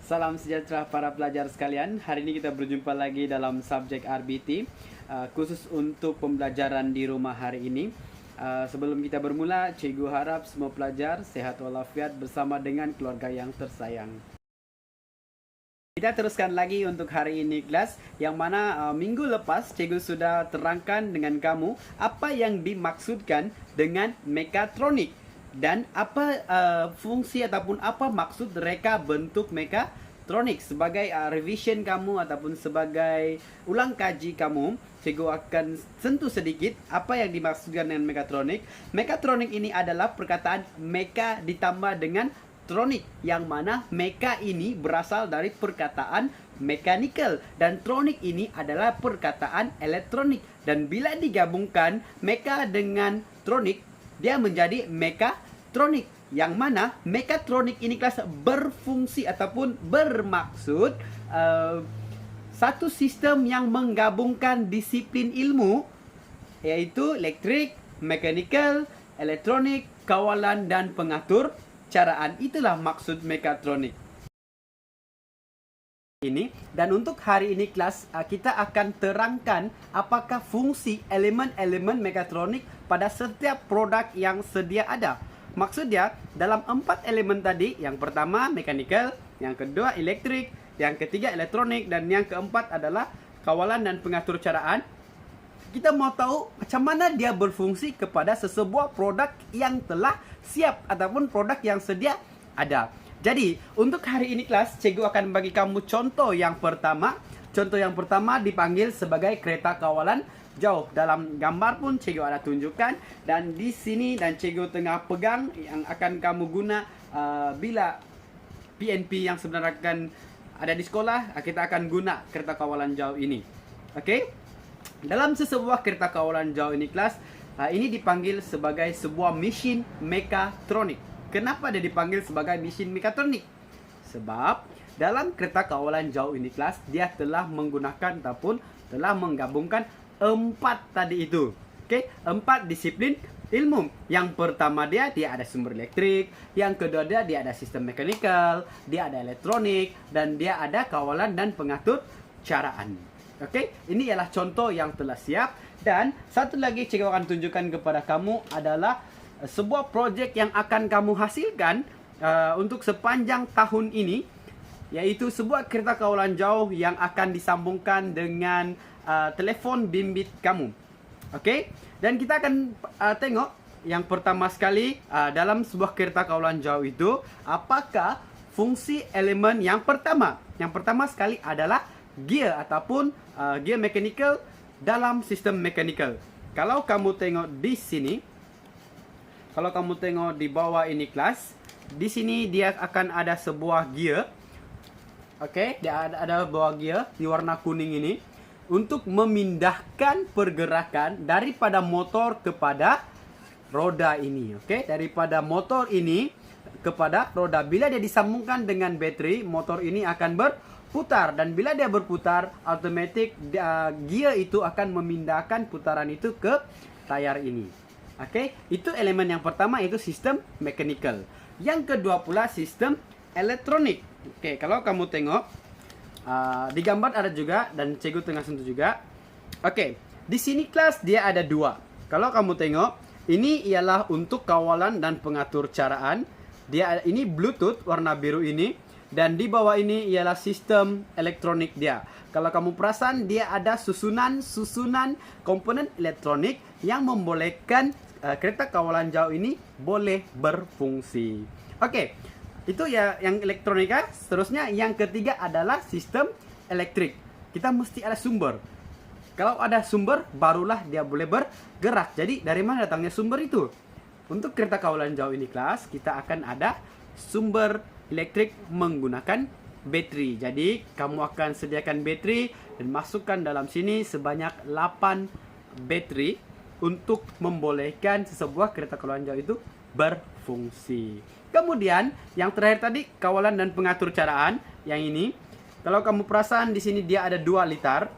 Salam sejahtera para pelajar sekalian. Hari ini kita berjumpa lagi dalam subjek RBT khusus untuk pembelajaran di rumah hari ini. Sebelum kita bermula, cikgu harap semua pelajar sehat walafiat bersama dengan keluarga yang tersayang. Kita teruskan lagi untuk hari ini kelas, yang mana minggu lepas cikgu sudah terangkan dengan kamu apa yang dimaksudkan dengan mekatronik. Dan apa fungsi ataupun apa maksud reka bentuk mekatronik. Sebagai revision kamu ataupun sebagai ulang kaji kamu, cikgu akan sentuh sedikit apa yang dimaksudkan dengan mekatronik. Mekatronik ini adalah perkataan meka ditambah dengan tronik, yang mana meka ini berasal dari perkataan mechanical dan tronik ini adalah perkataan elektronik. Dan bila digabungkan meka dengan tronik, dia menjadi mekatronik, yang mana mekatronik ini kelas berfungsi ataupun bermaksud satu sistem yang menggabungkan disiplin ilmu, yaitu elektrik, mechanical, elektronik, kawalan dan pengatur caraan. Itulah maksud mekatronik ini. Dan untuk hari ini kelas kita akan terangkan apakah fungsi elemen-elemen mekatronik pada setiap produk yang sedia ada. Maksudnya dalam 4 elemen tadi, yang pertama mechanical, yang kedua elektrik, yang ketiga elektronik, dan yang keempat adalah kawalan dan pengatur caraan. Kita mau tahu macam mana dia berfungsi kepada sesebuah produk yang telah siap ataupun produk yang sedia ada. Jadi, untuk hari ini kelas, cikgu akan bagi kamu contoh yang pertama. Contoh yang pertama dipanggil sebagai kereta kawalan jauh. Dalam gambar pun cikgu ada tunjukkan. Dan di sini, dan cikgu tengah pegang yang akan kamu guna bila PNP yang sebenarnya akan ada di sekolah, kita akan guna kereta kawalan jauh ini. Okey? Dalam sesebuah kereta kawalan jauh ini kelas, ini dipanggil sebagai sebuah mesin mekatronik. Kenapa dia dipanggil sebagai mesin mekatronik? Sebab dalam kereta kawalan jauh ini kelas, dia telah menggunakan ataupun telah menggabungkan 4 tadi itu. Okey, 4 disiplin ilmu. Yang pertama dia ada sumber elektrik, yang kedua dia ada sistem mechanical, dia ada elektronik, dan dia ada kawalan dan pengatur caraan. Okey, ini ialah contoh yang telah siap. Dan satu lagi cikgu akan tunjukkan kepada kamu adalah sebuah projek yang akan kamu hasilkan untuk sepanjang tahun ini, yaitu sebuah kereta kawalan jauh yang akan disambungkan dengan telefon bimbit kamu. Okey, dan kita akan tengok yang pertama sekali dalam sebuah kereta kawalan jauh itu apakah fungsi elemen yang pertama. Yang pertama sekali adalah gear ataupun gear mechanical dalam sistem mechanical. Kalau kamu tengok di sini, kalau kamu tengok di bawah ini kelas, di sini dia akan ada sebuah gear. Okey, dia ada sebuah gear di warna kuning ini untuk memindahkan pergerakan daripada motor kepada roda ini. Okey, daripada motor ini kepada roda. Bila dia disambungkan dengan bateri, motor ini akan berputar, dan bila dia berputar, automatik gear itu akan memindahkan putaran itu ke tayar ini. Okey, itu elemen yang pertama, itu sistem mechanical. Yang kedua pula sistem elektronik. Okey, kalau kamu tengok di gambar ada juga, dan cikgu tengah sentuh juga. Okey, di sini kelas dia ada 2. Kalau kamu tengok, ini ialah untuk kawalan dan pengatur caraan. Dia ini Bluetooth warna biru ini, dan di bawah ini ialah sistem elektronik dia. Kalau kamu perasan, dia ada susunan komponen elektronik yang membolehkan kereta kawalan jauh ini boleh berfungsi. Okey, itu ya yang elektronika. Seterusnya yang ketiga adalah sistem elektrik. Kita mesti ada sumber. Kalau ada sumber, barulah dia boleh bergerak. Jadi dari mana datangnya sumber itu? Untuk kereta kawalan jauh ini kelas, kita akan ada sumber elektrik menggunakan bateri. Jadi kamu akan sediakan bateri dan masukkan dalam sini sebanyak 8 bateri untuk membolehkan sebuah kereta kawalan jauh itu berfungsi. Kemudian yang terakhir tadi kawalan dan pengatur caraan. Yang ini, kalau kamu perasan di sini dia ada 2 liter.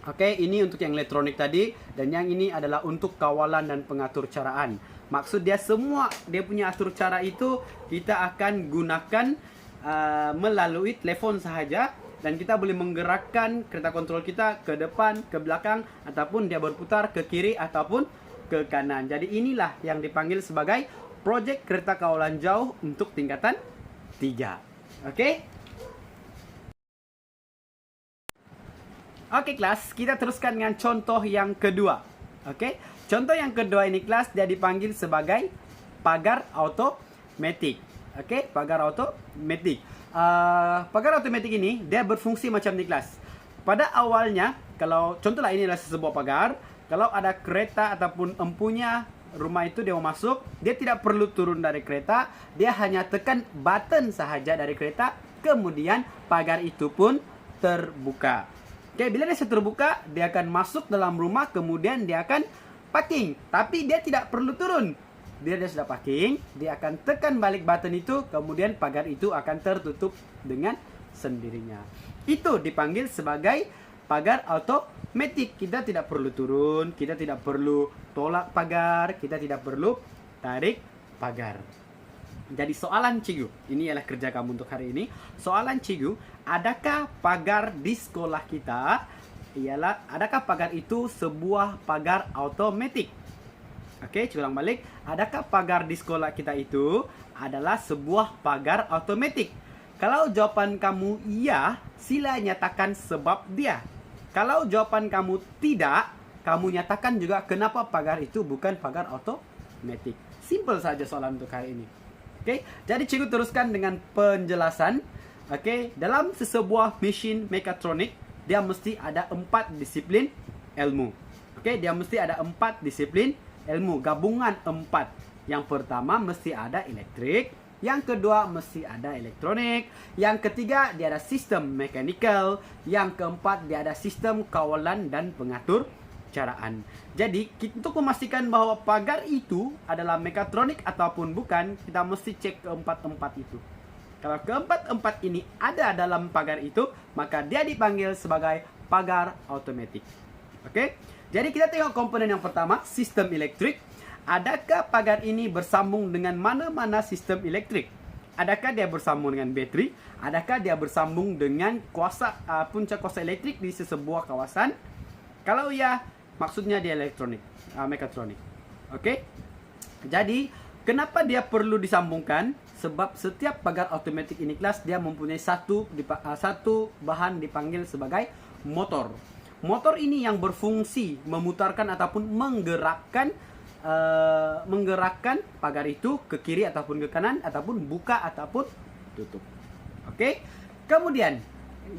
Oke, ini untuk yang elektronik tadi, dan yang ini adalah untuk kawalan dan pengatur caraan. Maksud dia semua dia punya atur cara itu kita akan gunakan melalui telefon sahaja, dan kita boleh menggerakkan kereta kontrol kita ke depan, ke belakang, ataupun dia berputar ke kiri ataupun ke kanan. Jadi inilah yang dipanggil sebagai projek kereta kawalan jauh untuk tingkatan 3. Okey? Okey kelas, kita teruskan dengan contoh yang kedua. Okey? Contoh yang kedua ini kelas, dia dipanggil sebagai pagar automatik. Okey, pagar automatik. Pagar automatik ini dia berfungsi macam ni kelas. Pada awalnya, kalau contohlah ini adalah sebuah pagar, kalau ada kereta ataupun empunya rumah itu dia mau masuk, dia tidak perlu turun dari kereta, dia hanya tekan button sahaja dari kereta, kemudian pagar itu pun terbuka. Okey, bila dia terbuka, dia akan masuk dalam rumah, kemudian dia akan parking, tapi dia tidak perlu turun. Dia sudah parking, dia akan tekan balik button itu, kemudian pagar itu akan tertutup dengan sendirinya. Itu dipanggil sebagai pagar automatik. Kita tidak perlu turun, kita tidak perlu tolak pagar, kita tidak perlu tarik pagar. Jadi soalan cikgu, ini adalah kerja kamu untuk hari ini. Soalan cikgu, adakah pagar di sekolah kita adakah pagar itu sebuah pagar automatik? Okey, ulang balik. Adakah pagar di sekolah kita itu adalah sebuah pagar automatik? Kalau jawapan kamu iya, sila nyatakan sebab dia. Kalau jawapan kamu tidak, kamu nyatakan juga kenapa pagar itu bukan pagar automatik. Simple saja soalan untuk hari ini. Okey, jadi cikgu teruskan dengan penjelasan. Okey, dalam sesebuah mesin mekatronik, dia mesti ada 4 disiplin ilmu. Okey, dia mesti ada 4 disiplin ilmu, gabungan 4. Yang pertama mesti ada elektrik, yang kedua mesti ada elektronik, yang ketiga dia ada sistem mechanical, yang keempat dia ada sistem kawalan dan pengatur caraan. Jadi untuk memastikan bahawa pagar itu adalah mekatronik ataupun bukan, kita mesti cek keempat-empat itu. Kalau keempat-empat ini ada dalam pagar itu, maka dia dipanggil sebagai pagar automatik. Okey? Jadi kita tengok komponen yang pertama, sistem elektrik. Adakah pagar ini bersambung dengan mana-mana sistem elektrik? Adakah dia bersambung dengan bateri? Adakah dia bersambung dengan punca kuasa elektrik di sesebuah kawasan? Kalau ya, maksudnya dia elektronik, mekatronik. Okey? Jadi, kenapa dia perlu disambungkan? Sebab setiap pagar automatik ini kelas, dia mempunyai satu bahan dipanggil sebagai motor. Motor ini yang berfungsi memutarkan ataupun menggerakkan pagar itu ke kiri ataupun ke kanan, ataupun buka ataupun tutup. Okey. Kemudian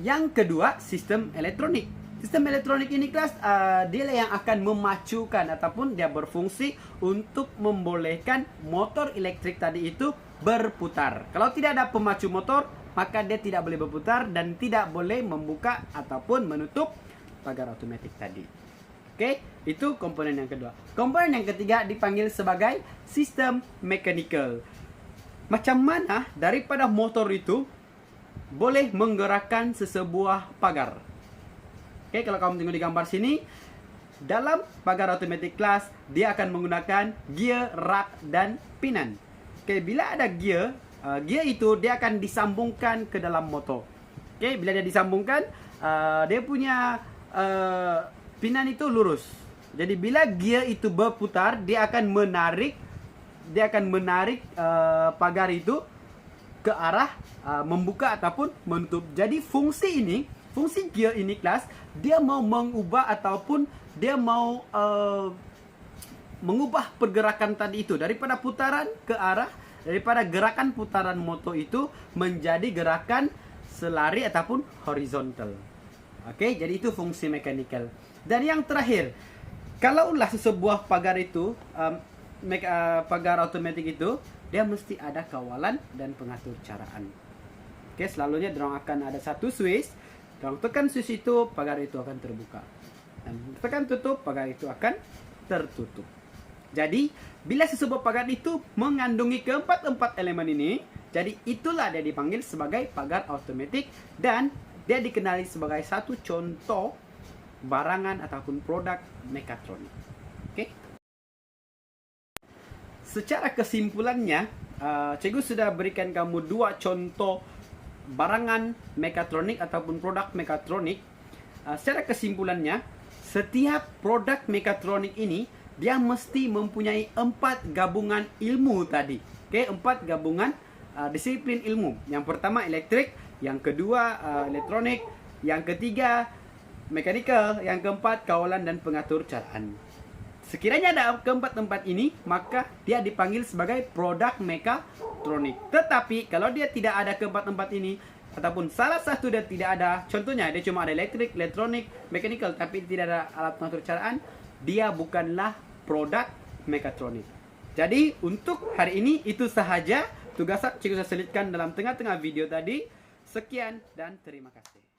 yang kedua, sistem elektronik. Sistem elektronik ini kelas dia yang akan memacukan ataupun dia berfungsi untuk membolehkan motor elektrik tadi itu berputar. Kalau tidak ada pemacu motor, maka dia tidak boleh berputar dan tidak boleh membuka ataupun menutup pagar automatik tadi. Okey, itu komponen yang kedua. Komponen yang ketiga dipanggil sebagai sistem mechanical. Macam mana daripada motor itu boleh menggerakkan sesebuah pagar? Okey, kalau kamu tengok di gambar sini, dalam pagar automatic class dia akan menggunakan gear, rak dan pinan. Okey, bila ada gear, gear itu dia akan disambungkan ke dalam motor. Okey, bila dia disambungkan, dia punya pinan itu lurus. Jadi bila gear itu berputar, dia akan menarik pagar itu ke arah membuka ataupun menutup. Jadi fungsi gear ini kelas, dia mau mengubah ataupun dia mau mengubah pergerakan tadi itu daripada gerakan putaran motor itu menjadi gerakan selari ataupun horizontal. Okey, jadi itu fungsi mechanical. Dan yang terakhir, kalaulah sesebuah pagar itu pagar automatik itu, dia mesti ada kawalan dan pengatur caraan. Okey, selalunya dorang akan ada satu switch. Dorang tekan switch itu, pagar itu akan terbuka. Dan tekan tutup, pagar itu akan tertutup. Jadi, bila sesebuah pagar itu mengandungi keempat-empat elemen ini, jadi itulah dia dipanggil sebagai pagar automatik dan dia dikenali sebagai satu contoh barangan ataupun produk mekatronik. Okey. Secara kesimpulannya, cikgu sudah berikan kamu 2 contoh barangan mekatronik ataupun produk mekatronik, secara kesimpulannya, setiap produk mekatronik ini dia mesti mempunyai 4 gabungan ilmu tadi. Okey, 4 gabungan disiplin ilmu. Yang pertama elektrik, yang kedua elektronik, yang ketiga mekanikal, yang keempat kawalan dan pengatur caraan. Sekiranya ada keempat-empat ini, maka dia dipanggil sebagai produk mekatronik. Tetapi kalau dia tidak ada keempat-empat ini, ataupun salah satu dia tidak ada, contohnya dia cuma ada elektrik, elektronik, mekanikal, tapi tidak ada alat pengatur caraan, dia bukanlah produk mekatronik. Jadi untuk hari ini itu sahaja tugas cikgu saya selitkan dalam tengah-tengah video tadi. Sekian dan terima kasih.